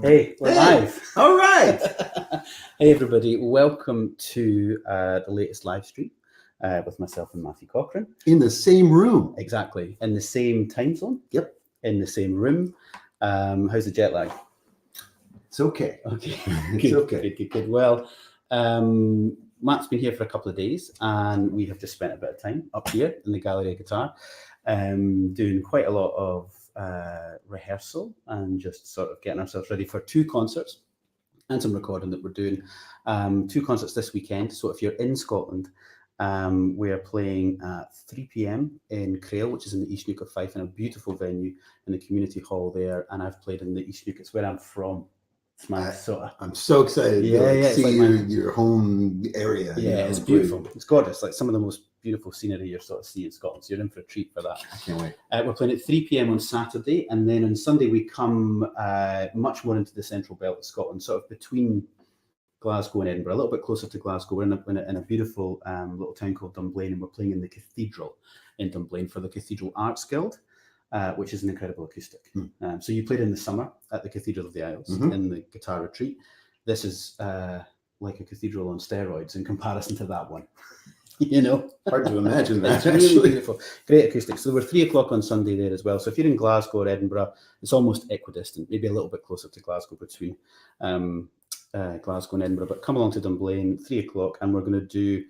Hey, we're live. All right. Hey, everybody. Welcome to the latest live stream with myself and Matthew Cochran. In the same room. Exactly. In the same time zone. Yep. In the same room. How's the jet lag? It's okay. Okay. It's okay. Good. Well, Matt's been here for a couple of days and we have just spent a bit of time up here in the Gallery of Guitar doing quite a lot of rehearsal and just sort of getting ourselves ready for two concerts and some recording that we're doing. Two concerts this weekend. So if you're in Scotland, we're playing at 3 p.m. in Crail, which is in the East Neuk of Fife, in a beautiful venue in the community hall there. And I've played in the East Neuk. It's where I'm from. It's my sort of... I'm so excited to see like your home area. Yeah, it's beautiful. It's gorgeous. Like some of the most beautiful scenery you're sort of seeing in Scotland. So you're in for a treat for that. I can't wait. We're playing at 3 p.m. on Saturday, and then on Sunday we come much more into the central belt of Scotland, sort of between Glasgow and Edinburgh, a little bit closer to Glasgow. We're in a beautiful little town called Dunblane, and we're playing in the cathedral in Dunblane for the Cathedral Arts Guild, which is an incredible acoustic. So you played in the summer at the Cathedral of the Isles in the guitar retreat. This is like a cathedral on steroids in comparison to that one. You know, hard to imagine that. It's really beautiful, great acoustics. So we're 3 o'clock on Sunday there as well. So if you're in Glasgow or Edinburgh, it's almost equidistant, maybe a little bit closer to Glasgow between Glasgow and Edinburgh. But come along to Dunblane, 3 o'clock, and we're going to do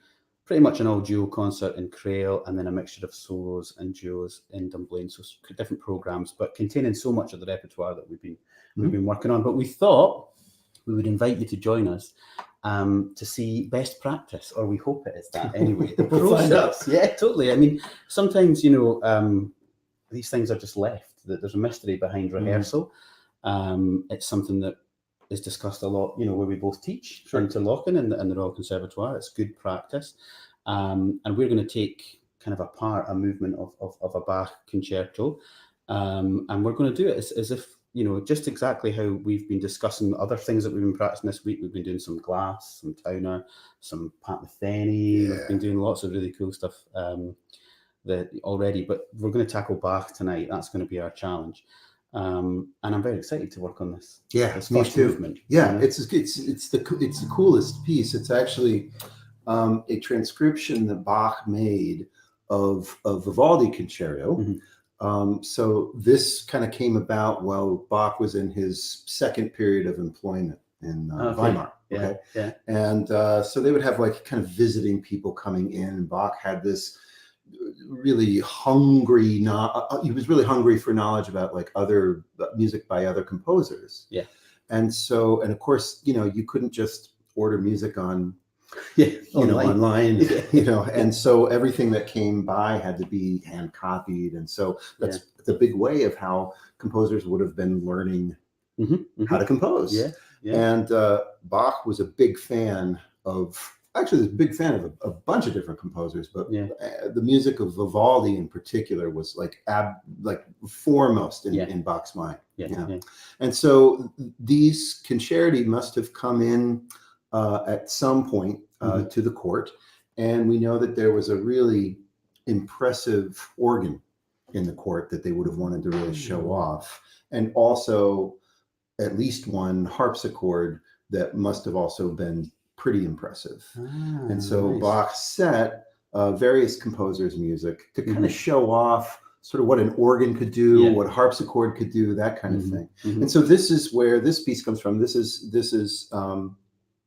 pretty much an all duo concert in Crail, and then a mixture of solos and duos in Dunblane. So different programs, but containing so much of the repertoire that we've been working on. But we thought we would invite you to join us to see best practice, or we hope it is that anyway. The process, yeah, totally. I mean, sometimes, you know, these things are just left. That there's a mystery behind rehearsal. It's something that is discussed a lot, you know, where we both teach in Interlaken and the Royal Conservatoire. It's good practice, and we're going to take kind of apart a movement of a Bach concerto, and we're going to do it as if, you know, just exactly how we've been discussing other things that we've been practicing this week. We've been doing some Glass, some Towner, some Pat Metheny. We've been doing lots of really cool stuff that already, but we're going to tackle Bach tonight. That's going to be our challenge. And I'm very excited to work on this. Yeah, this me first too. Movement. Yeah, you know? it's the coolest piece. It's actually a transcription that Bach made of Vivaldi Concerto. So this kind of came about while Bach was in his second period of employment in Weimar. Okay. Yeah. And so they would have like kind of visiting people coming in. Bach had this really hungry, he was really hungry for knowledge about like other music by other composers. Yeah. And so, and of course, you know, you couldn't just order music online, you know, and so everything that came by had to be hand copied. And so that's the big way of how composers would have been learning how to compose. And Bach was a big fan of, actually was a big fan of a bunch of different composers, but the music of Vivaldi in particular was like foremost in Bach's mind. And so these concerti must have come in at some point to the court, and we know that there was a really impressive organ in the court that they would have wanted to really show off, and also at least one harpsichord that must have also been pretty impressive. And so nice. Bach set various composers' music to kind of show off sort of what an organ could do, what harpsichord could do, that kind of thing. And so this is where this piece comes from. This is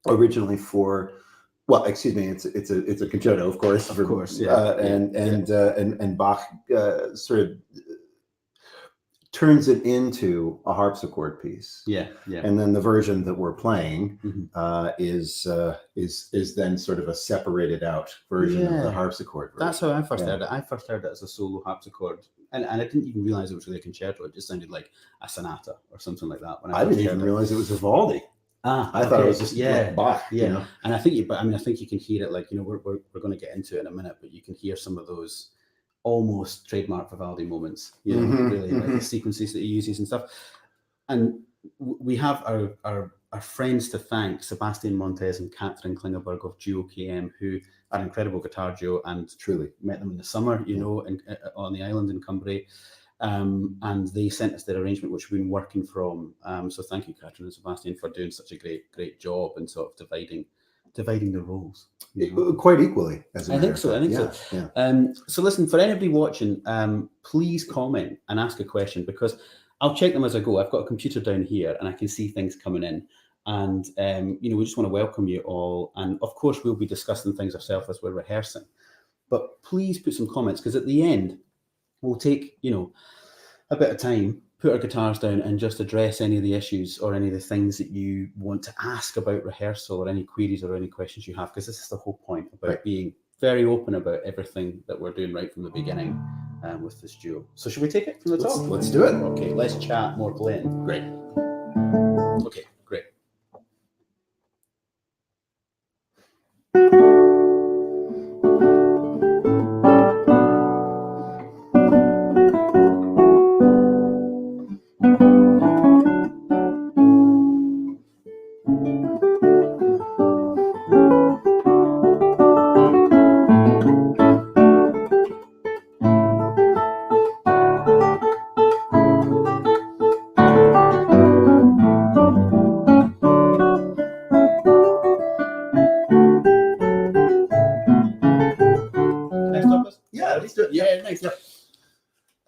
originally for, well, excuse me, it's a concerto, of course. Of course, and Bach sort of turns it into a harpsichord piece. And then the version that we're playing is then sort of a separated out version of the harpsichord version. That's how I first heard it. I first heard it as a solo harpsichord, and I didn't even realize it was really a concerto. It just sounded like a sonata or something like that. When I didn't even realize it was Vivaldi. I thought it was just like Bach. You know? And I think you can hear it, like, you know, we're going to get into it in a minute, but you can hear some of those almost trademark Vivaldi moments, you know, really like the sequences that he uses and stuff. And we have our friends to thank, Sebastián Montes and Katrin Klingeberg of Duo KM, who are an incredible guitar duo, and truly met them in the summer, you know, on the island in Cumbria. And they sent us their arrangement, which we've been working from. So thank you, Katrin and Sebastián, for doing such a great job and sort of dividing the roles. Quite equally, as I think so. So listen, for anybody watching, please comment and ask a question, because I'll check them as I go. I've got a computer down here and I can see things coming in. And, we just want to welcome you all. And of course, we'll be discussing things ourselves as we're rehearsing. But please put some comments, because at the end, we'll take, a bit of time, put our guitars down and just address any of the issues or any of the things that you want to ask about rehearsal, or any queries or any questions you have, because this is the whole point about being very open about everything that we're doing right from the beginning with this duo. So should we take it from the top? Let's do it. Okay, let's chat more blend. Great. Okay, great.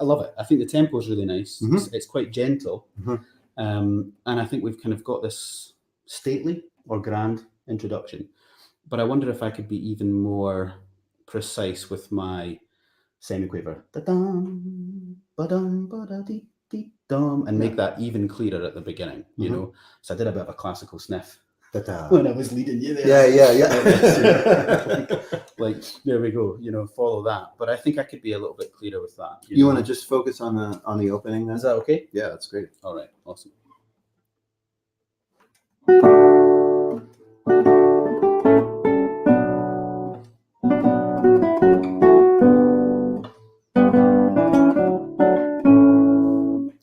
I love it. I think the tempo is really nice. It's quite gentle. And I think we've kind of got this stately or grand introduction. But I wonder if I could be even more precise with my semiquaver. Da-dum, ba-dum, ba-da-dee-dee-dum, and make that even clearer at the beginning, So I did a bit of a classical sniff when I was leading you there. Yeah. like there we go, follow that. But I think I could be a little bit clearer with that. You want to just focus on the opening then? Is that okay? Yeah, that's great. All right, awesome.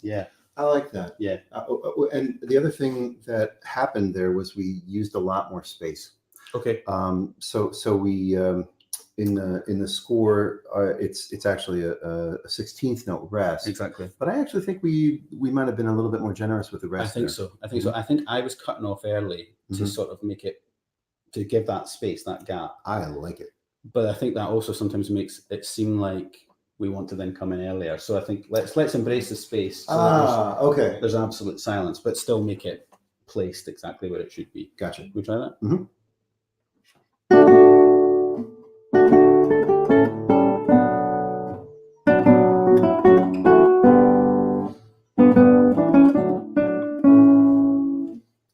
Yeah. I like that. Yeah. And the other thing that happened there was we used a lot more space. Okay. So we in the score it's actually a 16th note rest. Exactly. But I actually think we might have been a little bit more generous with the rest. I think so. I think I was cutting off early to sort of to give that space, that gap. I like it. But I think that also sometimes makes it seem like we want to then come in earlier. So I think let's embrace the space. So okay. There's absolute silence, but still make it placed exactly where it should be. Gotcha. Can we try that? Mm-hmm.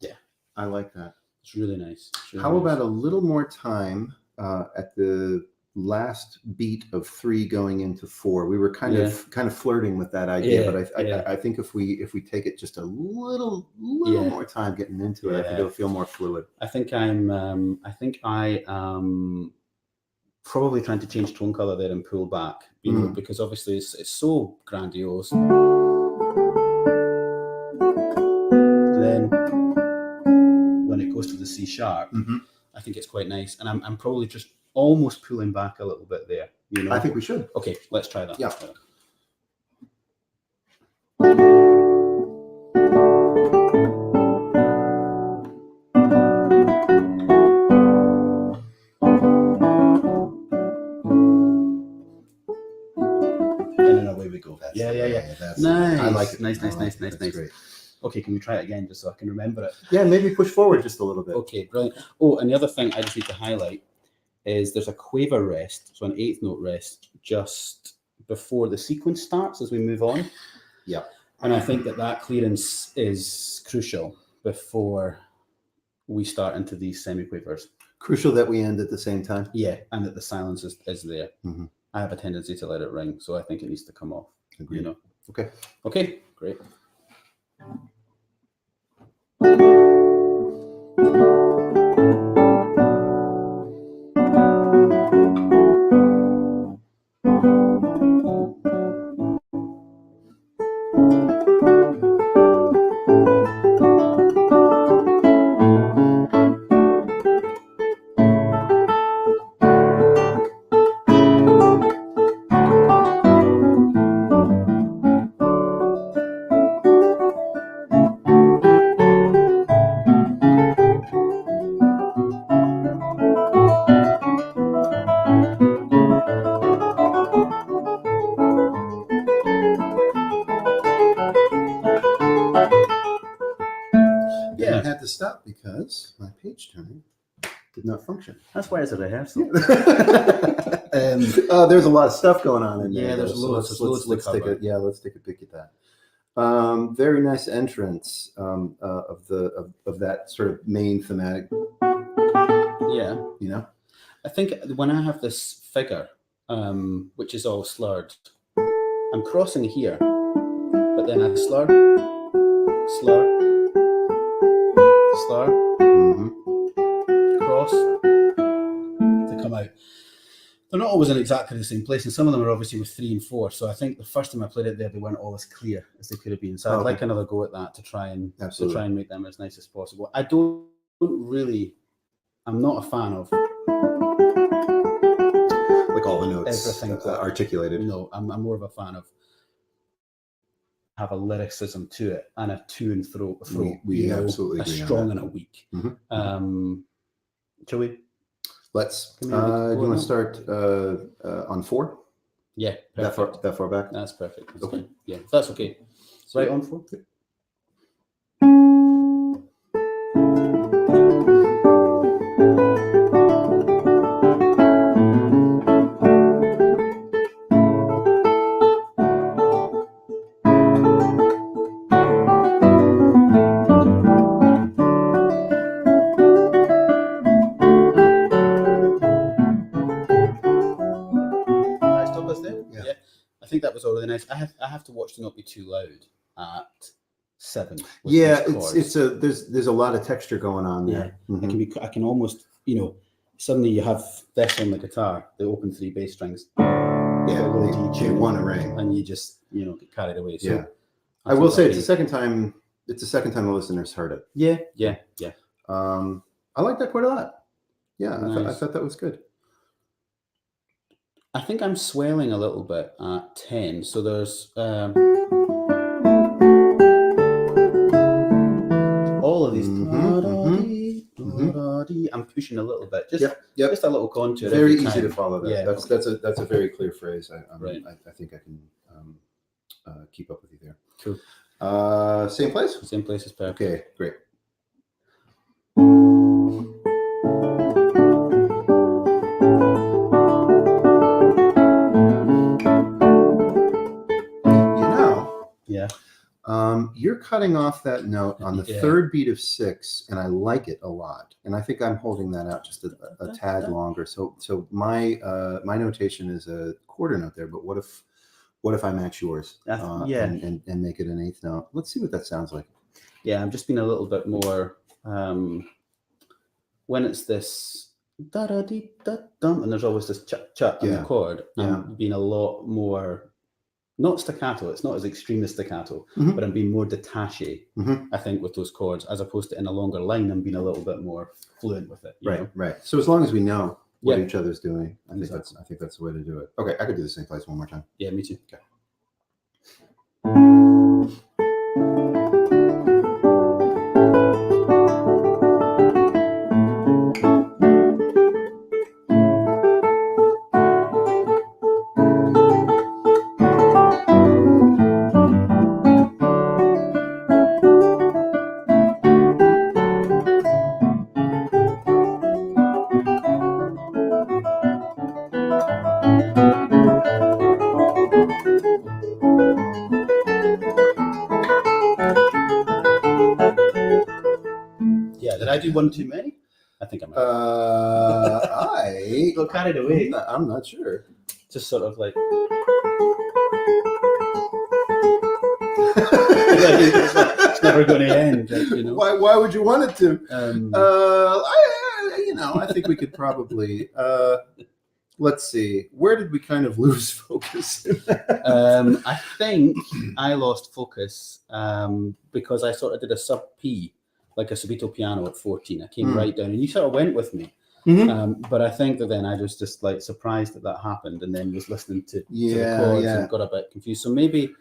Yeah. I like that. It's really nice. How about a little more time at the last beat of 3 going into 4? We were kind of flirting with that idea, but I think if we take it just a little more time getting into it, I think it'll feel more fluid. I think I am probably trying to change tone color there and pull back, because obviously it's so grandiose. Then when it goes to the C sharp, I think it's quite nice, and I'm probably just almost pulling back a little bit there. I think we should. Okay, let's try that. Yeah. And then away we go. Yeah. Nice. I like it. Nice. Great. Okay, can we try it again just so I can remember it? Yeah, maybe push forward just a little bit. Okay, brilliant. Oh, and the other thing I just need to highlight is there's a quaver rest, so an 8th note rest just before the sequence starts as we move on. Yeah. And I think that clearance is crucial before we start into these semiquavers. Crucial that we end at the same time. Yeah, and that the silence is there. I have a tendency to let it ring, so I think it needs to come off. Agreed. Okay, great. stop because my page turning did not function. That's why it's a rehearsal. And there's a lot of stuff going on in there. Yeah, there's loads. Let's take a peek at that. Very nice entrance of that sort of main thematic. Yeah. You know, I think when I have this figure, which is all slurred, I'm crossing here, but then I slur, cross to come out. They're not always in exactly the same place, and some of them are obviously with 3 and 4. So I think the first time I played it there, they weren't all as clear as they could have been. So I'd like another go at that to try and make them as nice as possible. I'm not a fan of like all the notes everything articulated. No, I'm more of a fan of have a lyricism to it and a to and fro. We absolutely a strong and a weak. Shall we? Let's. Do you want to start on 4? Yeah, perfect. That far back. That's perfect. That's okay. Fine. Yeah, that's okay. Right on 4. Yeah. I think that was all really nice. I have to watch the Not Be Too Loud at 7. Yeah, there's a lot of texture going on there. Yeah. I can almost, suddenly you have this on the guitar, the open 3 bass strings. Yeah, they want to ring, and you just get carried away. So yeah, I will say it's the second time the listeners heard it. Yeah. I like that quite a lot. Yeah, nice. I thought that was good. I think I'm swelling a little bit at 10. So there's all of these. I'm pushing a little bit. Just a little contour. Very easy to follow that. Yeah, that's a very clear phrase. I think I can keep up with you there. Cool. Same place? Same place is perfect. Okay, great. Yeah. You're cutting off that note on the third beat of 6, and I like it a lot. And I think I'm holding that out just a tad longer. So my notation is a quarter note there. But what if I match yours? And make it an 8th note. Let's see what that sounds like. Yeah, I'm just being a little bit more when it's this da da dee da dum, and there's always this cha on the chord. I'm being a lot more. Not staccato, it's not as extreme as staccato, but I'm being more detaché, I think, with those chords, as opposed to in a longer line, I'm being a little bit more fluent with it. Right. So as long as we know what each other's doing, I think that's the way to do it. Okay, I could do the same place one more time. Yeah, me too. Okay. Did I do one too many? I think I might. I got carried away. I'm not sure. Just sort of like. It's never going to end. Why would you want it to? I think we could probably. Let's see. Where did we kind of lose focus? I think I lost focus because I sort of did a sub P, like a subito piano at 14. I came right down, and you sort of went with me. But I think that then I was just like surprised that happened, and then was listening to the chords and got a bit confused. So maybe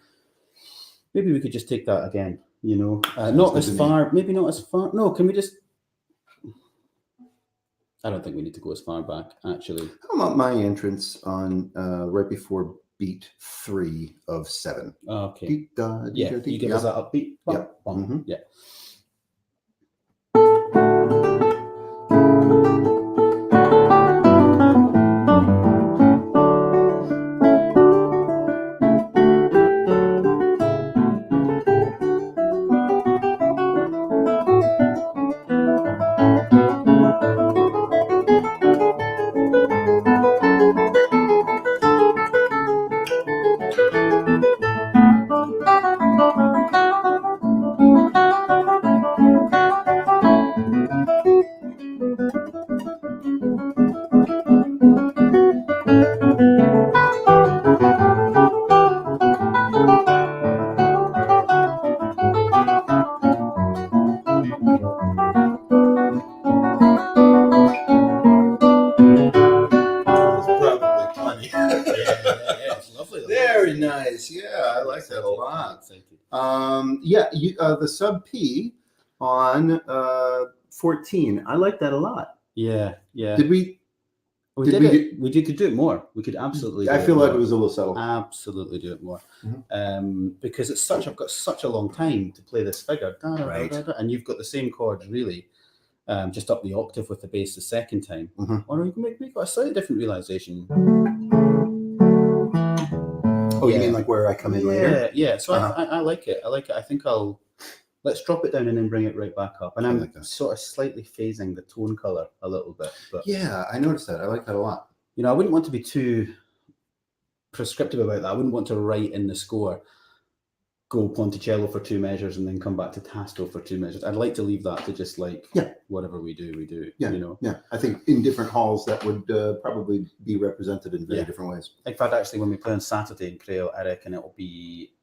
we could just take that again. Not as far. Maybe not as far. No, can we just? I don't think we need to go as far back, actually. How about my entrance on right before beat 3 of 7? Okay. You give us that upbeat. Yeah. Yeah. that a lot. Excited. The sub P on 14. I like that a lot. Yeah. Did we? We could do it more. We could absolutely. I feel like it was a little subtle. Absolutely do it more, because I've got such a long time to play this figure, Right. and you've got the same chords really, just up the octave with the bass the second time, or you can make a slightly different realization. Oh, you mean like where I come in later? Yeah. So I like it. I think let's drop it down and then bring it right back up. And I'm sort of slightly phasing the tone color a little bit. But yeah, I noticed that. I like that a lot. I wouldn't want to be too prescriptive about that. I wouldn't want to write in the score, go Ponticello for 2 measures and then come back to Tasto for 2 measures. I'd like to leave that to just whatever we do. Yeah. Yeah. I think in different halls that would probably be represented in very different ways. In fact, actually, when we play on Saturday in Crail, I reckon it will be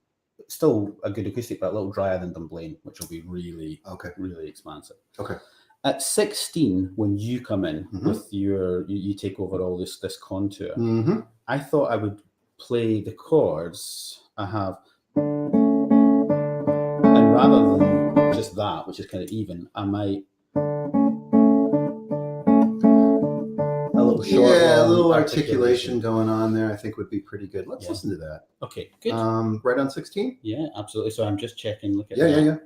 still a good acoustic, but a little drier than Dunblane, which will be really expansive. Okay. At 16, when you come in with you take over all this contour, I thought I would play the chords I have, and rather than just that, which is kind of even, I might a little articulation going on there. I think would be pretty good. Let's listen to that. Okay, good. Right on 16. Yeah, absolutely. So I'm just checking. Look at that. Yeah.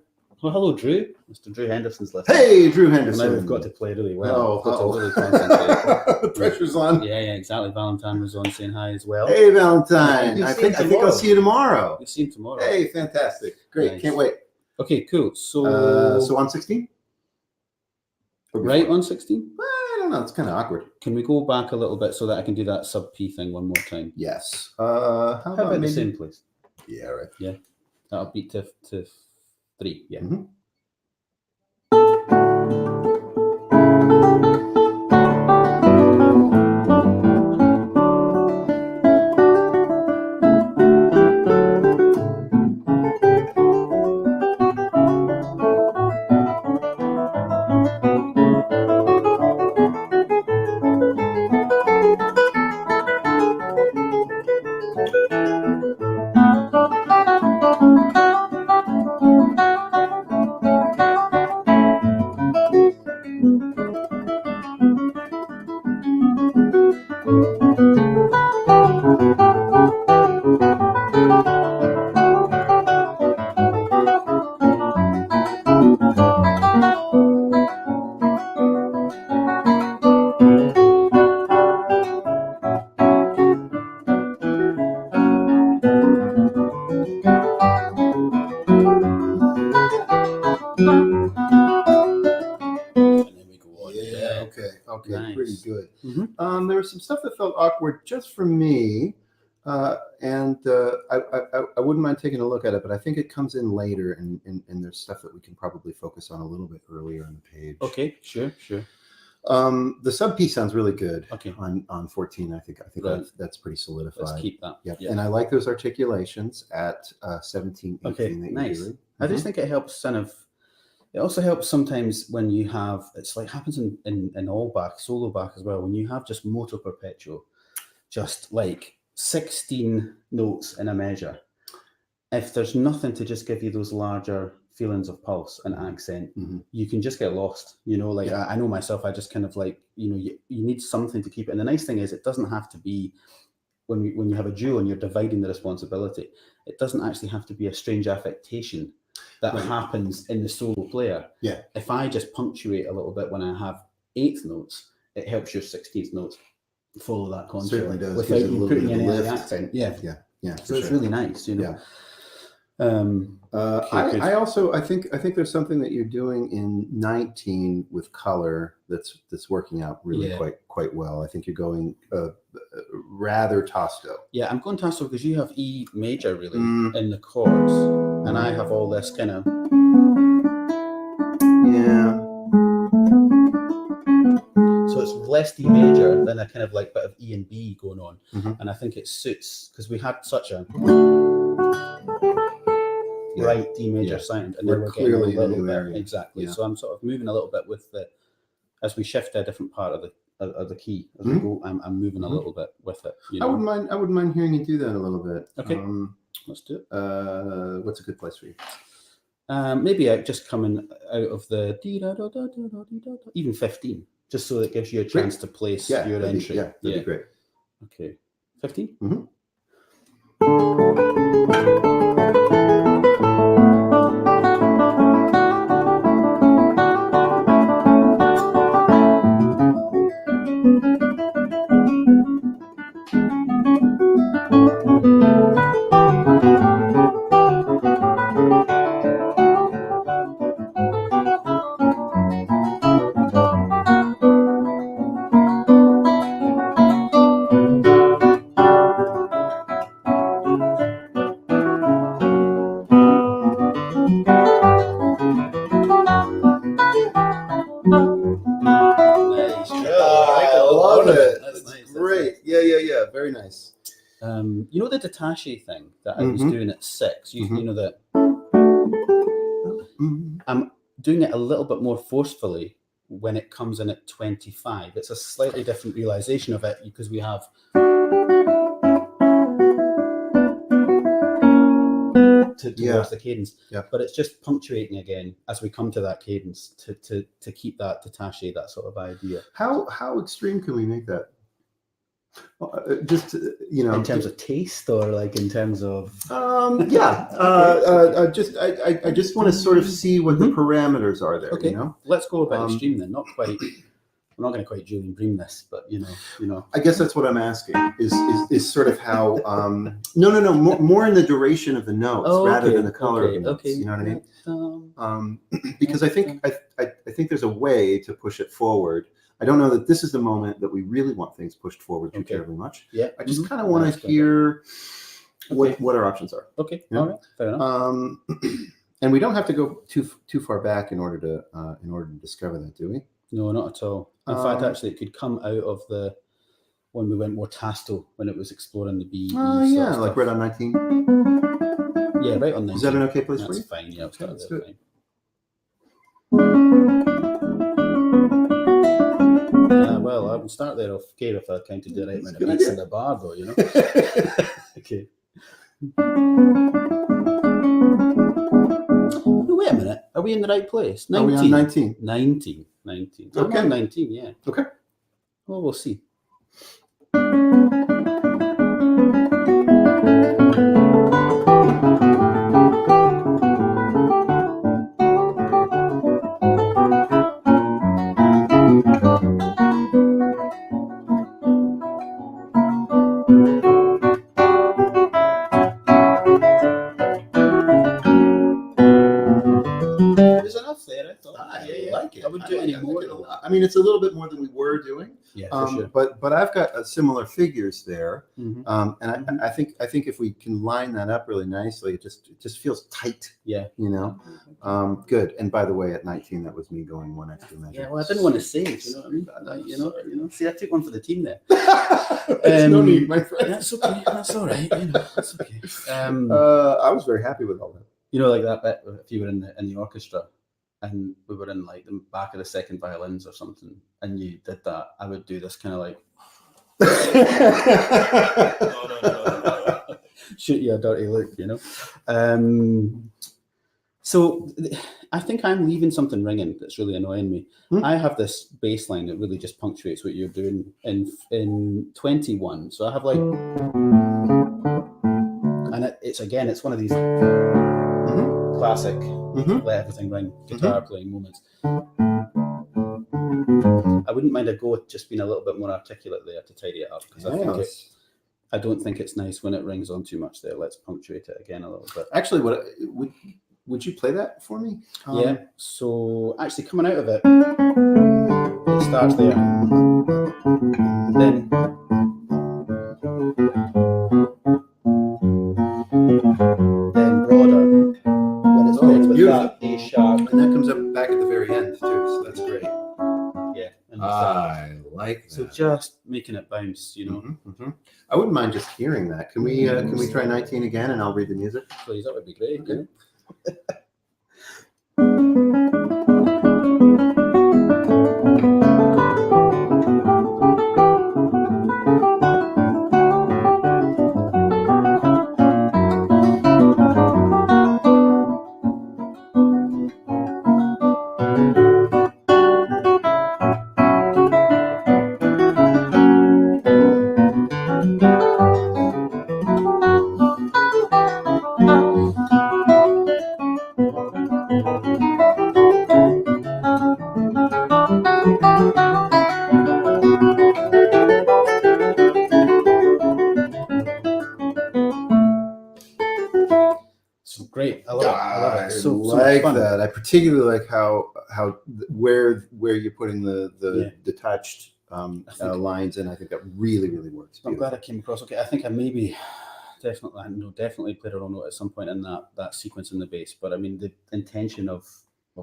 Well, hello, Drew. Mr. Drew Henderson's listening. Hey, Drew Henderson. Now we've got to play really well. We've got to really concentrate. Pressure's on. Yeah, exactly. Valentine was on saying hi as well. Hey, Valentine. I think I'll see you tomorrow. You'll see him tomorrow. Hey, fantastic. Great. Nice. Can't wait. Okay, cool. So on 16? Right on 16? I don't know. It's kind of awkward. Can we go back a little bit so that I can do that sub P thing one more time? Yes. How about the same place? Yeah, right. Yeah. That'll beat to 3. Yeah. Okay, nice. Pretty good. There was some stuff that felt awkward just for me, and I wouldn't mind taking a look at it, but I think it comes in later, and there's stuff that we can probably focus on a little bit earlier on the page. Okay, sure. The sub piece sounds really good. Okay. On 14, I think that's pretty solidified. Let's keep that. Yeah. And I like those articulations at 17, 18. Okay, nice. I just think it helps it also helps sometimes when you have, it's like happens in all Bach, solo Bach as well, when you have just moto perpetuo, just like 16 notes in a measure. If there's nothing to just give you those larger feelings of pulse and accent, you can just get lost. I know myself, I just kind of like, you need something to keep it. And the nice thing is it doesn't have to be, when you have a duo and you're dividing the responsibility, it doesn't actually have to be a strange affectation that happens in the solo player. Yeah. If I just punctuate a little bit when I have 8th notes, it helps your 16th notes follow that contour. Certainly does. Without you putting any of the accent. Yeah. So it's really nice, Yeah. Okay, I think there's something that you're doing in 19 with color that's working out really quite well. I think you're going rather Tasto. Yeah, I'm going Tasto because you have E major really in the chords, and I have all this kind of So it's less D major than a kind of like bit of E and B going on, and I think it suits because we had such a right D major sound, and we're clearly getting a little bit area. Exactly. So I'm sort of moving a little bit with as we shift to a different part of the key as we go. I'm moving a little bit with it. I wouldn't mind hearing you do that a little bit. Okay. Let's do it. What's a good place for you? Maybe just coming out of the even 15, just so that gives you a chance to place your entry. That'd be great. Okay, 15. Mm-hmm. Yeah. Very nice. You know the detaché thing that I was doing at 6? You know that I'm doing it a little bit more forcefully when it comes in at 25. It's a slightly different realization of it because we have towards the cadence, but it's just punctuating again as we come to that cadence to keep that detaché, that sort of idea. How extreme can we make that? Just in terms of taste, or like in terms of I just want to sort of see what the parameters are there. Okay, let's go a bit extreme then. Not quite. I'm not going to quite Julian Bream this, but you know. I guess that's what I'm asking. Is sort of how no more in the duration of the notes rather than the color of the notes. You know what I mean? Because I think there's a way to push it forward. I don't know that this is the moment that we really want things pushed forward too terribly much. Yeah. I just kind of want to hear what our options are. Okay. All right. Fair enough. And we don't have to go too far back in order to discover that, do we? No, not at all. In fact, actually, it could come out of when we went more tasto, when it was exploring the B. Like right on 19. Yeah, right on 19. Is that an okay place for you? That's fine. Yeah, I'll start there. Fine. Well, I would start there off okay if I counted the right amount of beats in the bar, though, Okay. No, wait a minute. Are we in the right place? 19. Are we on 19? 19. Okay. I'm on 19, yeah. Okay. Well, we'll see. I mean, it's a little bit more than we were doing. Yeah, for sure. But I've got similar figures there, and I think if we can line that up really nicely, it just feels tight. Yeah, good. And by the way, at 19, that was me going one extra measure. Yeah, well, I didn't want to say it. You know what I mean? You know. See, I took one for the team there. No need, my friend. That's okay. That's all right. That's okay. I was very happy with all that. Like that bit. If you were in the orchestra, and we were in like the back of the second violins or something, and you did that, I would do this kind of like no. Shoot you a dirty look, So I think I'm leaving something ringing that's really annoying me. I have this bass line that really just punctuates what you're doing in 21. So I have like, and it's one of these classic let everything ring guitar playing moments. I wouldn't mind a go at just being a little bit more articulate there to tidy it up, because I don't think it's nice when it rings on too much there. Let's punctuate it again a little bit. Actually, would you play that for me? Yeah. So actually, coming out of it, it starts there, then. That A sharp, and that comes up back at the very end too, so that's great. Yeah, I like that. So just making it bounce, I wouldn't mind just hearing that. Can we try 19 again, and I'll read the music? Please, that would be great. Okay. I love it. It's so like fun. that. I particularly like how where you're putting the detached lines in. I think that really works. I'm glad I came across. Okay, I think I maybe definitely played a role note at some point in that sequence in the bass. But I mean, the intention of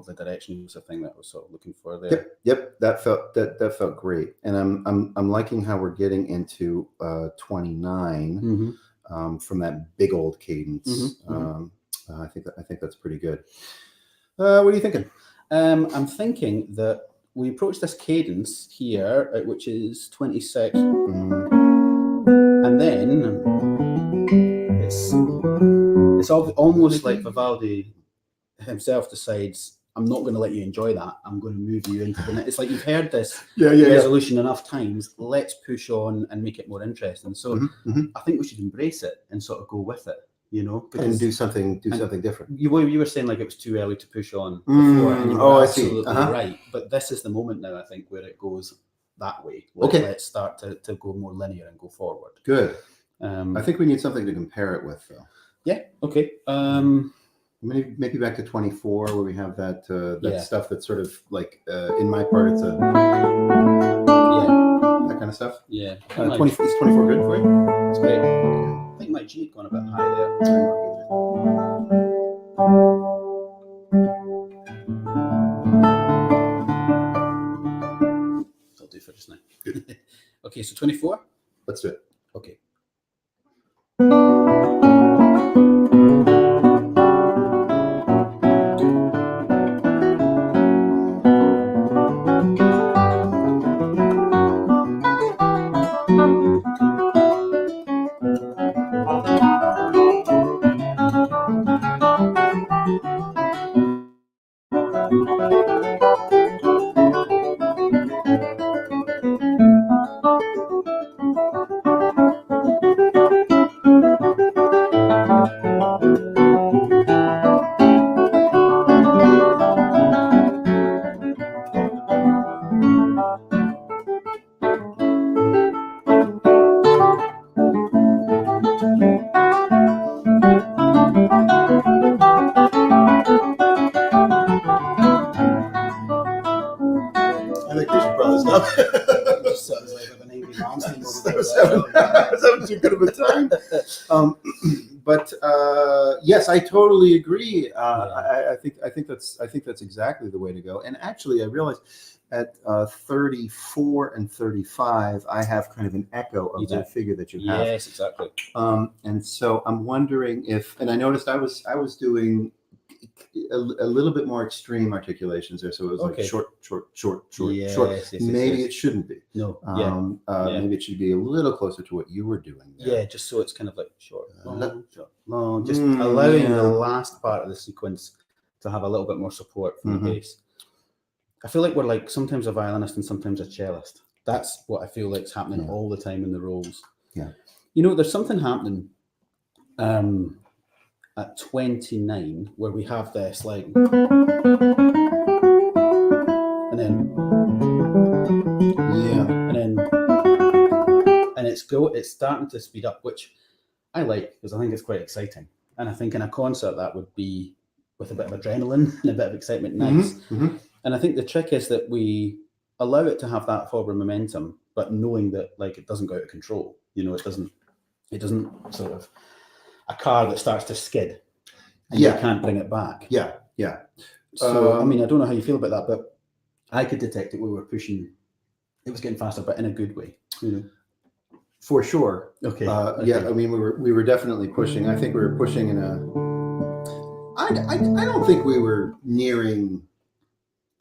the direction was the thing that I was sort of looking for there. Yep. That felt great, and I'm liking how we're getting into 29 from that big old cadence. I think that's pretty good. What are you thinking? I'm thinking that we approach this cadence here, which is 26, and then it's almost like Vivaldi himself decides, I'm not going to let you enjoy that. I'm going to move you into the next. It's like you've heard this resolution enough times. Let's push on and make it more interesting. So I think we should embrace it and sort of go with it, and do something different. You were saying like it was too early to push on before, and you were absolutely right. But this is the moment now, I think, where it goes that way. Let's start to go more linear and go forward. Good. I think we need something to compare it with, though. Yeah. Okay. Maybe back to 24, where we have that stuff that's sort of like in my part, it's that kind of stuff. Yeah. 24 good for you? It's great. I think my G had gone a bit high there. That'll do for just now. Good. Okay, so 24. Let's do it. Okay. That was too good of a time. But yes, I totally agree. I think that's exactly the way to go. And actually, I realized at 34 and 35, I have kind of an echo of that figure that you have. Yes, exactly. And so I'm wondering if, and I noticed I was doing a little bit more extreme articulations there, so it was like short. Yes, maybe it shouldn't be. No. Maybe it should be a little closer to what you were doing there. Yeah, just so it's kind of like short, long, just allowing the last part of the sequence to have a little bit more support from the bass. I feel like we're like sometimes a violinist and sometimes a cellist. That's what I feel like is happening all the time in the roles. Yeah. There's something happening at 29 where we have this like, and then and it's starting to speed up, which I like because I think it's quite exciting. And I think in a concert that would be with a bit of adrenaline and a bit of excitement, nice. And I think the trick is that we allow it to have that forward momentum, but knowing that like it doesn't go out of control. It doesn't sort of a car that starts to skid and you can't bring it back. Yeah. So I mean, I don't know how you feel about that, but I could detect it. We were pushing; it was getting faster, but in a good way. For sure. Okay. Yeah. I mean, we were definitely pushing. I think we were pushing in a. I don't think we were nearing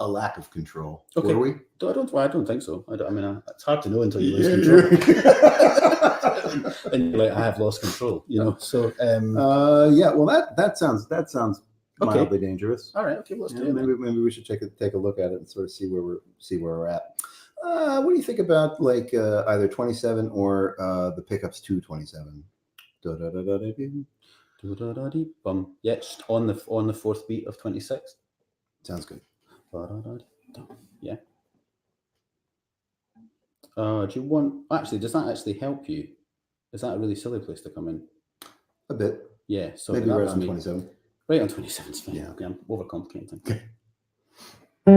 a lack of control. Okay. Were we? I don't think so. I mean, it's hard to know until you lose control. And you're like, I have lost control. So. Yeah. Well, that sounds mildly dangerous. All right. Okay. Let's do it. Maybe we should take a look at it and sort of see where we're at. What do you think about like either 27 or the pickups to 27? Yeah, just on the fourth beat of 26. Sounds good. Yeah. Do you want? Actually, does that actually help you? Is that a really silly place to come in? A bit. Yeah. So maybe right on 27. Right on 27 is fine. Yeah. Okay, I'm overcomplicating things. Okay. Do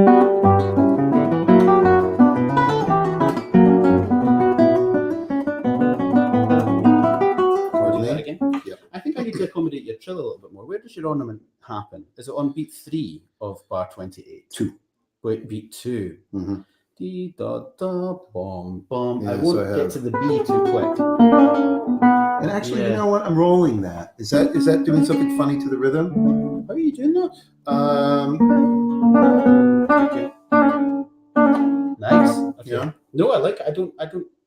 that again? Yep. I think I need to accommodate your trill a little bit more. Where does your ornament happen? Is it on beat 3 of bar 28? 2. Wait, beat 2. Mm-hmm. Dee da da bom bom. Yeah, I won't so get to the B too quick. And actually, you know what? I'm rolling that. Is that doing something funny to the rhythm? How are you doing that? Okay. Nice. Okay. Yeah. No, I like it.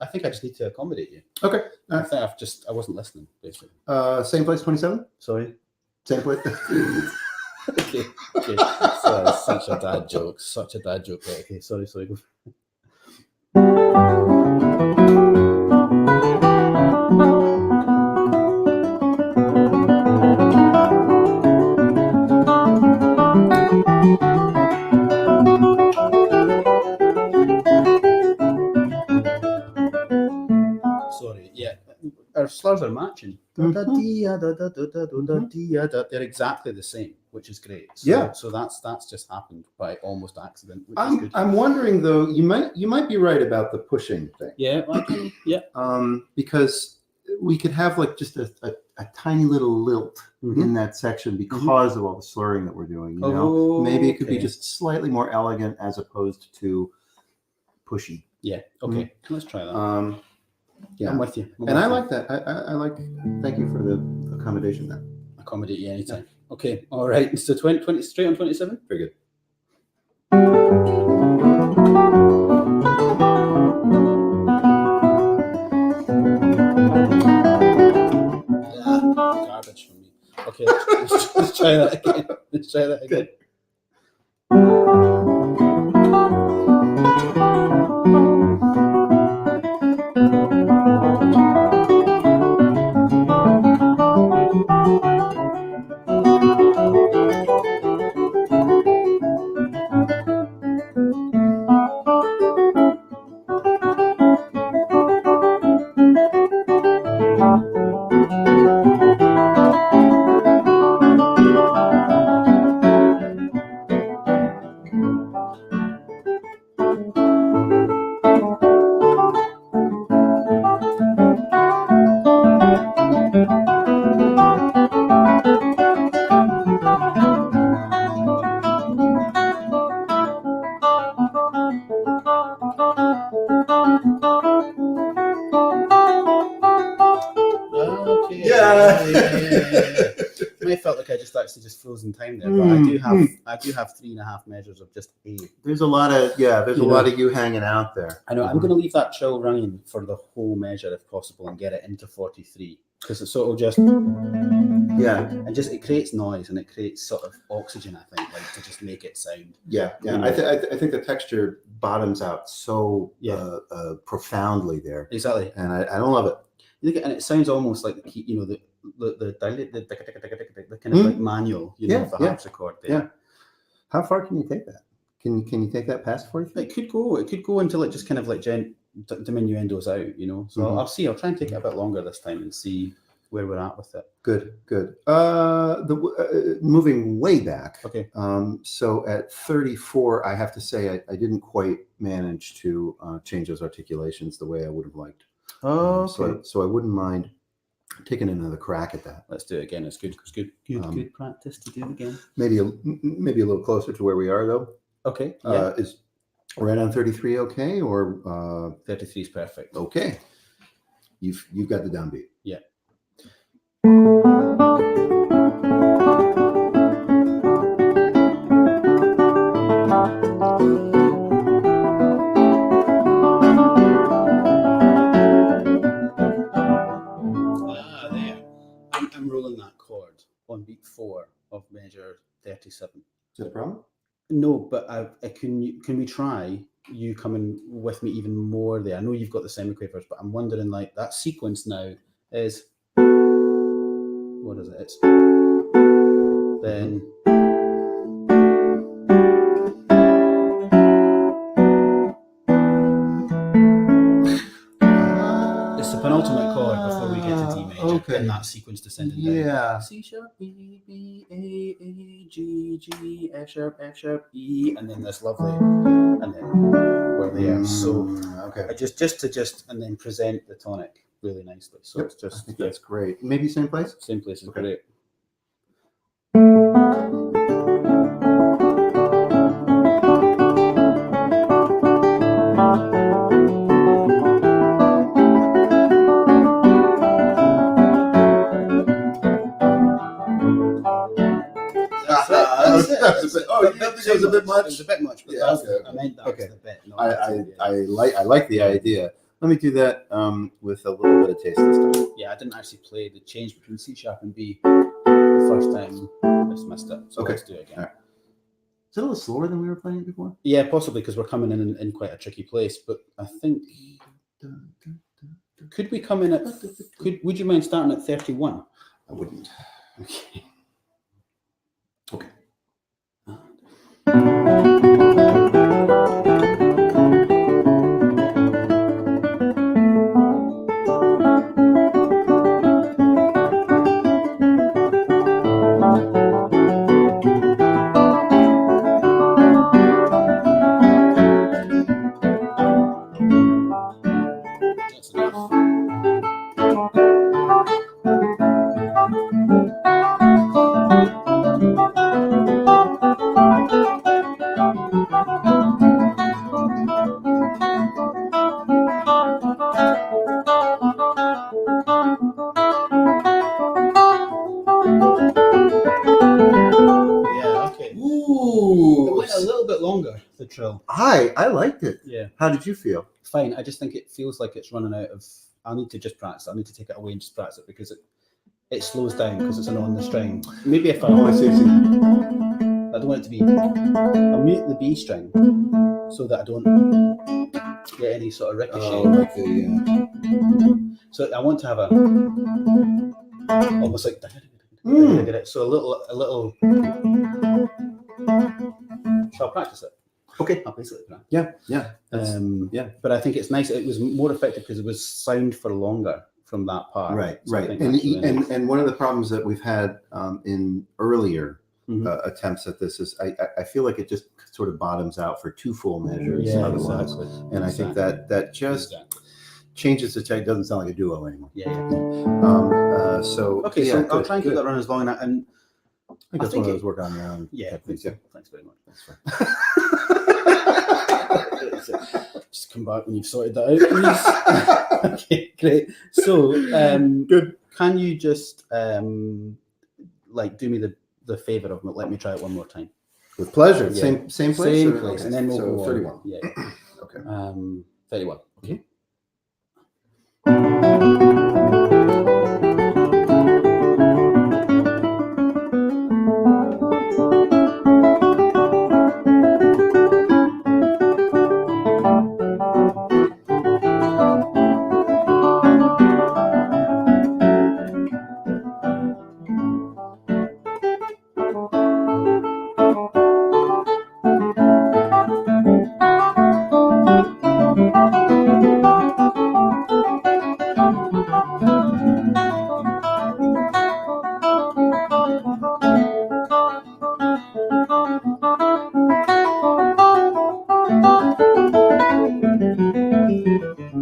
I think I just need to accommodate you. Okay. I think I wasn't listening, basically. Same place, 27? Sorry. Same place? Okay. Sorry, such a dad joke. Right, okay, sorry. Go. Sorry, yeah. Our slurs are matching. They're exactly the same, which is great. So that's just happened by almost accident, which is good. I'm wondering though, you might be right about the pushing thing. Yeah, yeah. Because we could have like just a tiny little lilt in that section because of all the slurring that we're doing. You know, maybe it could be just slightly more elegant as opposed to pushy. Yeah. Okay. Let's try that. Yeah, I'm with you. I like that. I like. Thank you for the accommodation there. Accommodate you anytime. Yeah. Okay. All right. So 20 straight on 27. Very good. Garbage from me. Okay. Let's try that again. Good. I felt like I just froze in time there, but I do have 3.5 measures of just A. There's a lot of you hanging out there. I know. I'm going to leave that trill running for the whole measure if possible and get it into 43 because it sort of just and just it creates noise and it creates sort of oxygen. I think to just make it sound. Yeah. I think the texture bottoms out so profoundly there. Exactly, and I don't love it. And it sounds almost like the kind of like manual, of the harpsichord there. Yeah. How far can you take that? Can you take that past 43? It could go until it just kind of like diminuendos out, So I'll see. I'll try and take it a bit longer this time and see where we're at with it. Good. Moving way back. Okay. So at 34, I have to say I didn't quite manage to change those articulations the way I would have liked. Oh, okay. So I wouldn't mind taking another crack at that. Let's do it again. It's good. Good practice to do it again. Maybe a little closer to where we are though. Okay. Yeah. Is right on 33 okay, or 33 is perfect. Okay. You've got the downbeat. Yeah. I'm rolling that chord on beat 4 of measure 37. Is that a problem? No, but can we try you coming with me even more there? I know you've got the semiquavers, but I'm wondering like that sequence now is what is it? It's then it's the penultimate chord before we get to D major. getting that sequence descending down. Yeah. C sharp, B, B, A, G, G, F sharp, E, and then this lovely, and then we're there. So okay. And then present the tonic really nicely. So it's just, I think that's great. Maybe same place? Same place is Okay. great. It was a bit much. It was a bit much, but I meant that was the bit. I like the idea. Let me do that with a little bit of taste this time. Yeah, I didn't actually play the change between C sharp and B the first time. I just missed it. So let's do it again. Right. Is it a little slower than we were playing it before? Yeah, possibly because we're coming in quite a tricky place. But I think could we come in at? Would you mind starting at 31? I wouldn't. Okay. Okay. That's enough. Longer, the trill. I liked it. Yeah. How did you feel? Fine. I just think it feels like it's running out of. I need to just practice. I need to take it away and just practice it because it slows down because it's on the string. Maybe if I don't want it to be. I'll mute the B string so that I don't get any sort of ricochet. So I want to have a almost like so a little. Shall I practice it? Okay. I'll basically practice. Yeah. But I think it's nice. It was more effective because it was sound for longer from that part. Right. So right. And one of the problems that we've had in earlier attempts at this is I feel like it just sort of bottoms out for two full measures. Yeah, otherwise. exactly. And I think that just changes the tech. Doesn't sound like a duo anymore. Yeah. So I'll try and keep that running as long as and. I think that's one of those work on your own. Yeah, techniques. Thanks very much. That's fine. Just come back when you've sorted that out, please. Okay, great. So, good. Can you just do me the favor of let me try it one more time? With pleasure. Yeah. Same place. Same place, and then we'll go 31. On. Yeah. Okay. 31. Okay.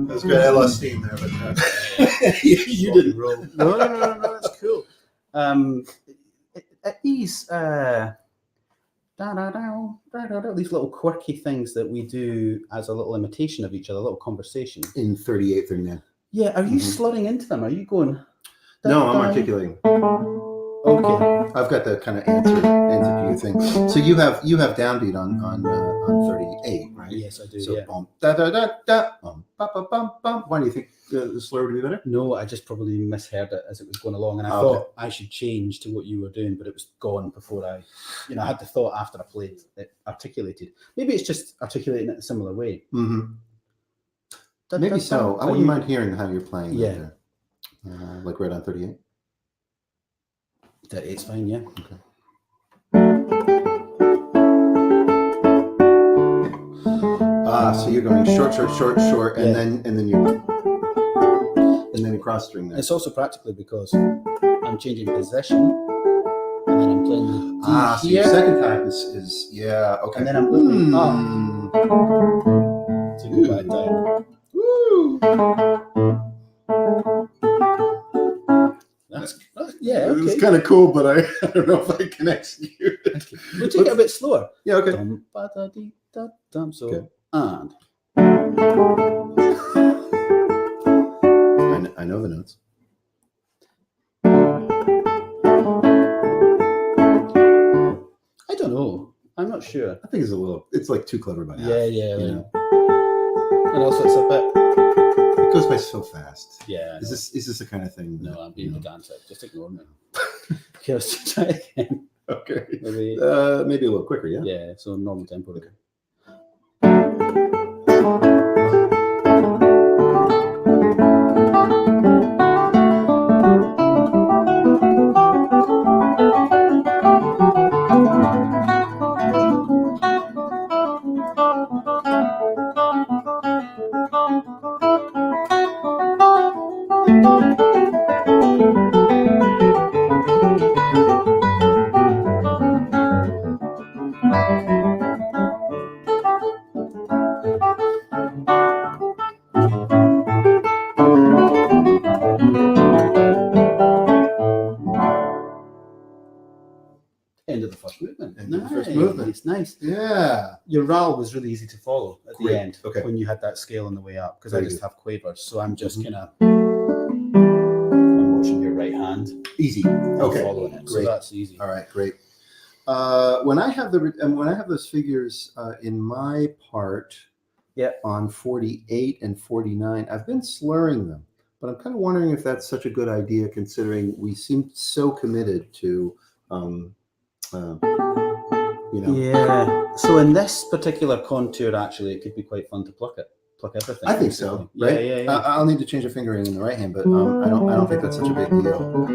That's good. I lost steam there, but you didn't roll. No, that's cool. These these little quirky things that we do as a little imitation of each other, a little conversation. In 38, 39. Yeah, are you slurring into them? Are you going? No, I'm articulating. Okay. I've got that kind of answer to you thing. So you have downbeat on 38, right? Yes, I do. So yeah. Bum, da da da da bum, ba, ba, bum, bum. Why do you think the slur would be better? No, I just probably misheard it as it was going along, and I thought I should change to what you were doing, but it was gone before I had the thought after I played it articulated. Maybe it's just articulating it a similar way. Mm-hmm. Maybe so. I wouldn't mind hearing how you're playing. Yeah. Like right on 38. 38's fine. Yeah. Okay. So you're going short, and then you. And then you cross string there. It's also practically because I'm changing position, and then I'm playing the D so here. your second time is okay. And then I'm moving up to go back down. Woo! That's okay. It's kind of cool, but I don't know if I can execute it. We'll take it a bit slower. Yeah, okay. So, okay. And. I know the notes. I don't know. I'm not sure. I think it's like too clever by half. Yeah. You know? And also it's a bit. It goes by so fast. Yeah. Is this the kind of thing? No, I'm being pedantic. Just ignore me. Okay, let's try it again. Okay. Maybe a little quicker, yeah? Yeah, so normal tempo. Okay. End of the first movement. Nice. Yeah. Your RAL was really easy to follow at the end when you had that scale on the way up, because I just have quavers. So I'm just kind of watching your right hand. Easy. Following it. Great. So that's easy. All right, great. When I have those figures in my part on 48 and 49, I've been slurring them, but I'm kind of wondering if that's such a good idea, considering we seem so committed to Yeah. So in this particular contour, actually, it could be quite fun to pluck everything. I think so. Right? Yeah. I'll need to change the fingering in the right hand, but I don't think that's such a big deal.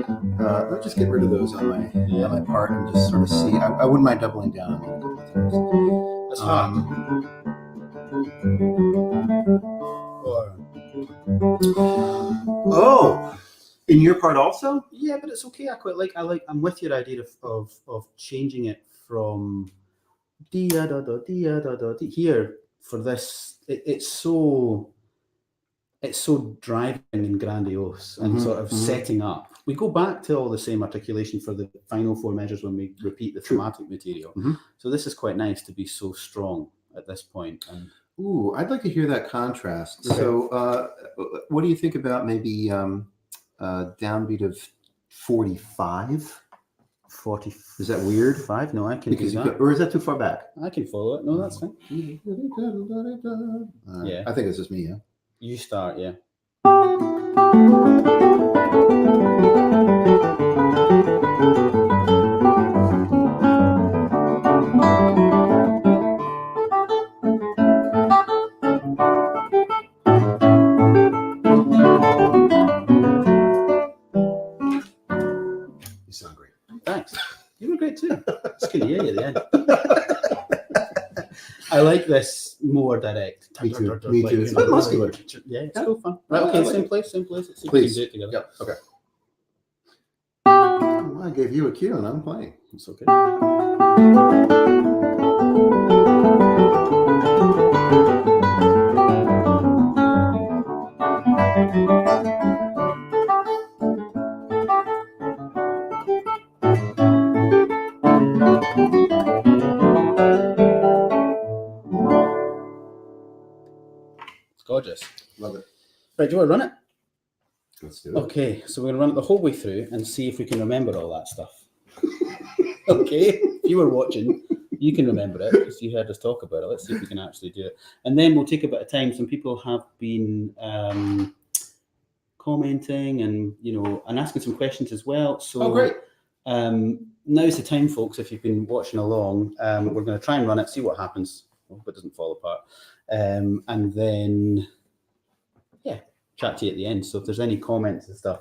Let's just get rid of those on my part and just sort of see. I wouldn't mind doubling down on it a couple of times. That's fine. In your part also? Yeah, but it's okay. I'm with your idea of changing it from D here for this. It's so driving and grandiose and sort of setting up. We go back to all the same articulation for the final four measures when we repeat the thematic material. So this is quite nice to be so strong at this point. And I'd like to hear that contrast. Okay. So what do you think about maybe downbeat of 45? 40. Is that weird? 5? No, I can do that. Or is that too far back? I can follow it. No, that's fine. Yeah. I think it's just me, yeah. You start, yeah. Thanks. You were great too. Just couldn't hear you at the end. I like this more direct. Me too. It's not muscular. Yeah, it's so fun. Right, okay, same place. Let's see if we can do it together. Yep, okay. Well, I gave you a cue and I'm playing. It's okay. Gorgeous. Love it. Right, do you want to run it? Let's do it. Okay, so we're going to run it the whole way through and see if we can remember all that stuff. Okay, if you were watching, you can remember it because you heard us talk about it. Let's see if we can actually do it. And then we'll take a bit of time. Some people have been commenting and, and asking some questions as well. So, great. Now's the time, folks, if you've been watching along. We're going to try and run it, see what happens. Hope it doesn't fall apart. And then, chat to you at the end. So if there's any comments and stuff,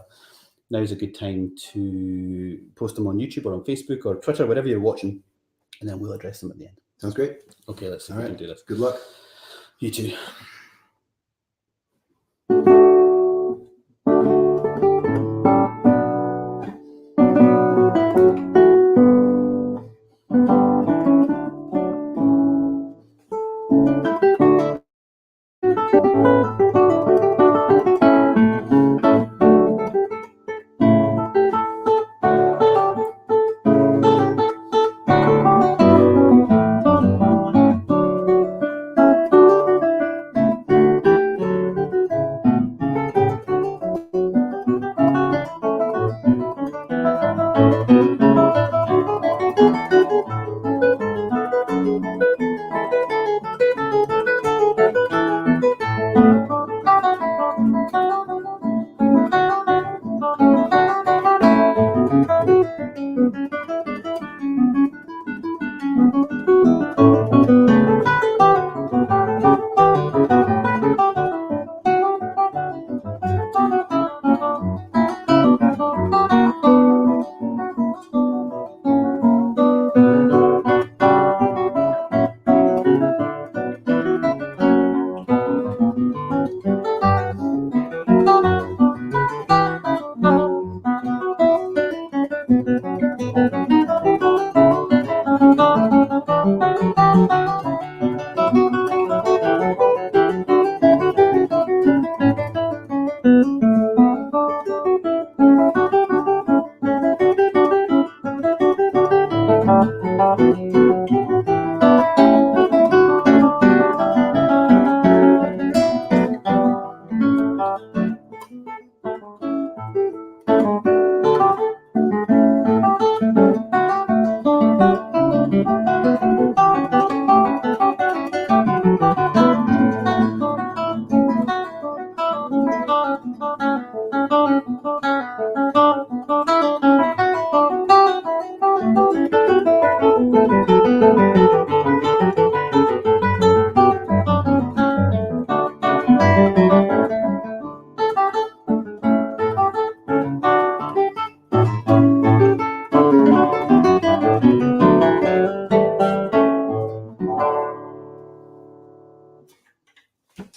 now's a good time to post them on YouTube or on Facebook or Twitter, wherever you're watching, and then we'll address them at the end. Sounds great. Okay, let's see if we can do this. Good luck. You too.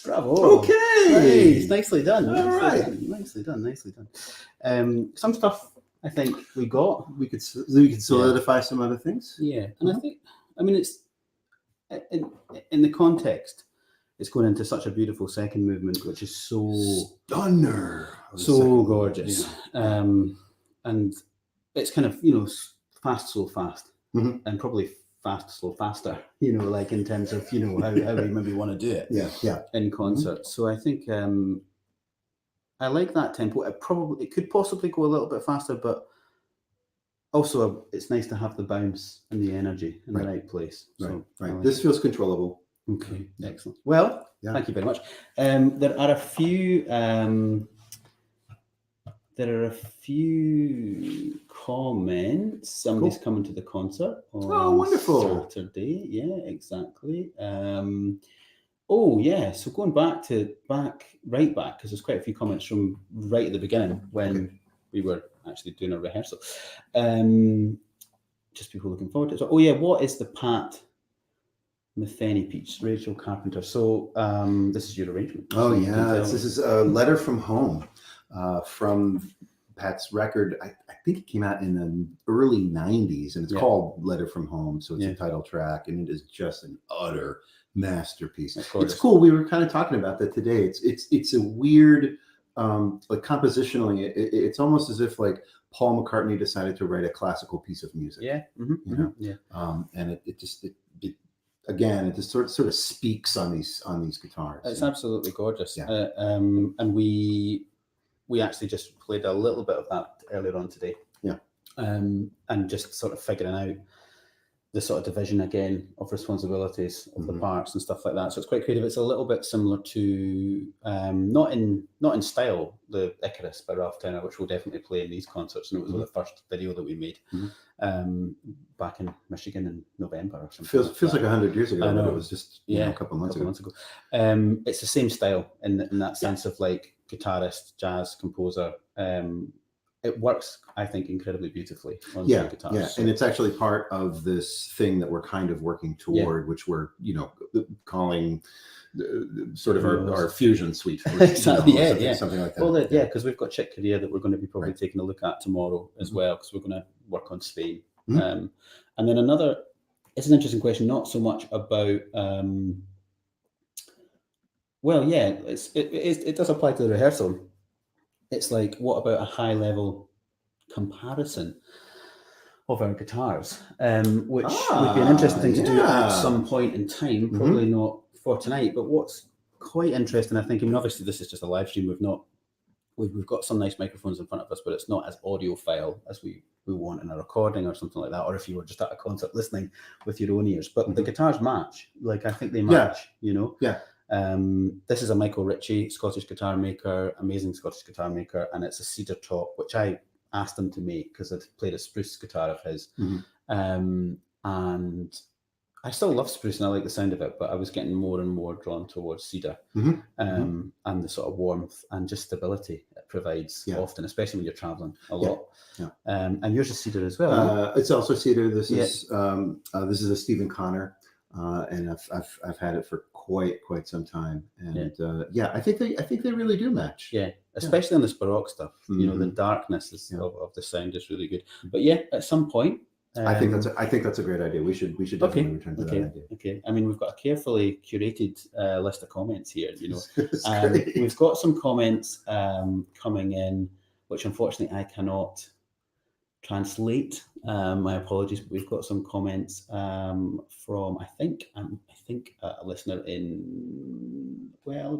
Bravo. Okay. Nice. Nicely done. Nicely done. Some stuff I think we got. We could solidify some other things. Yeah. And I mean, it's in the context, it's going into such a beautiful second movement, which is so gorgeous. Yeah. And it's kind of, fast, slow, fast, and probably fast, slow, faster, like in terms of, how we maybe want to do it in concert. So I think I like that tempo. It could possibly go a little bit faster, but also it's nice to have the bounce and the energy in the right place. So right. This feels controllable. Okay, excellent. Well, thank you very much. There are a few comments. Somebody's coming to the concert on wonderful. Saturday. Yeah, exactly. So going back, because there's quite a few comments from right at the beginning when we were actually doing a rehearsal. Just people looking forward to it. So, what is the Pat Metheny piece, Rachel Carpenter? So this is your arrangement. This is a letter from home from Pat's record. I think it came out in the early 90s, and it's called Letter from Home. So it's a title track, and it is just an utter masterpiece. It's cool. We were kind of talking about that today. It's a weird, like compositionally, it's almost as if like Paul McCartney decided to write a classical piece of music. Yeah. Mm-hmm. And it just sort of speaks on these guitars. It's absolutely gorgeous. Yeah. And we actually just played a little bit of that earlier on today. Yeah. And just sort of figuring out the sort of division again of responsibilities of the parts and stuff like that. So it's quite creative. It's a little bit similar to not in style, the Icarus by Ralph Tenner, which we'll definitely play in these concerts. And it was the first video that we made back in Michigan in November or something. Feels like 100 years ago. I know. But it was just a couple months ago. It's the same style in that sense of like guitarist, jazz composer. It works, I think, incredibly beautifully on the guitars. Yeah, and it's actually part of this thing that we're kind of working toward, which we're, calling sort of our fusion suite. Exactly. Something like that. Well, because we've got Chick Corea that we're going to be probably taking a look at tomorrow as well, because we're going to work on Spain. And then it's an interesting question, not so much about. It does apply to the rehearsal. It's like, what about a high-level comparison of our guitars, which would be an interesting thing to do at some point in time, probably not for tonight. But what's quite interesting, I think, obviously this is just a live stream. we've got some nice microphones in front of us, but it's not as audiophile as we want in a recording or something like that, or if you were just at a concert listening with your own ears. But the guitars match. Like, I think they match, you know? Yeah. This is a Michael Ritchie, Scottish guitar maker, amazing Scottish guitar maker, and it's a cedar top, which I asked him to make because I'd played a spruce guitar of his. And I still love spruce and I like the sound of it, but I was getting more and more drawn towards cedar, and the sort of warmth and just stability it provides often, especially when you're traveling a lot. And yours is cedar as well. It's also cedar. This is a Stephen Connor, and I've had it for quite some time. And I think they really do match. Yeah, especially on this Baroque stuff. You know, the darkness of the sound is really good. But at some point. I think that's a great idea. We should definitely return to that idea. Okay. I mean, we've got a carefully curated list of comments here, you know. We've got some comments coming in, which unfortunately I cannot translate. My apologies, but we've got some comments from I think a listener in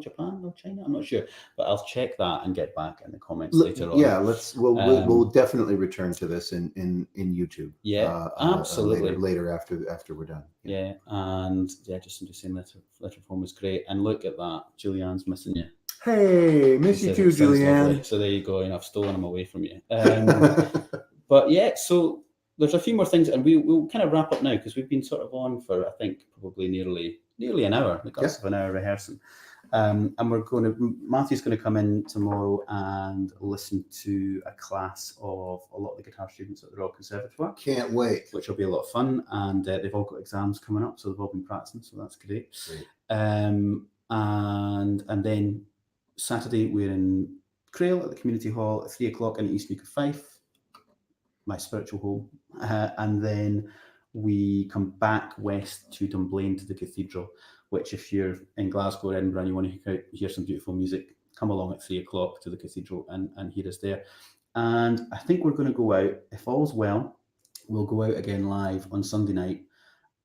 Japan or China. I'm not sure, but I'll check that and get back in the comments later on. Yeah, we'll definitely return to this in YouTube. Yeah, absolutely. Later after we're done. Yeah, and just saying letter form was great. And look at that, Julianne's missing you. Hey, miss you too, Julianne. So there you go, and I've stolen them away from you. But so there's a few more things, and we'll kind of wrap up now because we've been sort of on for I think probably nearly an hour, the guts of an hour rehearsing. And Matthew's going to come in tomorrow and listen to a class of a lot of the guitar students at the Royal Conservatoire. Can't wait. Which will be a lot of fun, and they've all got exams coming up, so they've all been practicing, so that's great. And then Saturday we're in Crail at the Community Hall at 3:00 in East Meath of Fife, my spiritual home, and then we come back west to Dunblane to the Cathedral, which if you're in Glasgow or Edinburgh and you want to hear some beautiful music, come along at 3:00 to the Cathedral and hear us there. And I think we're going to go out, if all's well, we'll go out again live on Sunday night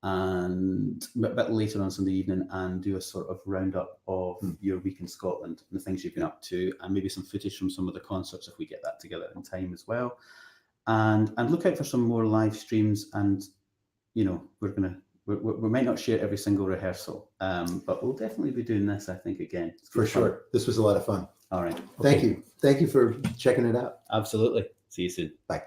and a bit later on Sunday evening and do a sort of roundup of your week in Scotland and the things you've been up to, and maybe some footage from some of the concerts if we get that together in time as well. And look out for some more live streams, and you know we might not share every single rehearsal, but we'll definitely be doing this, I think, again. For sure. This was a lot of fun. All right. Thank you for checking it out. Absolutely. See you soon. Bye.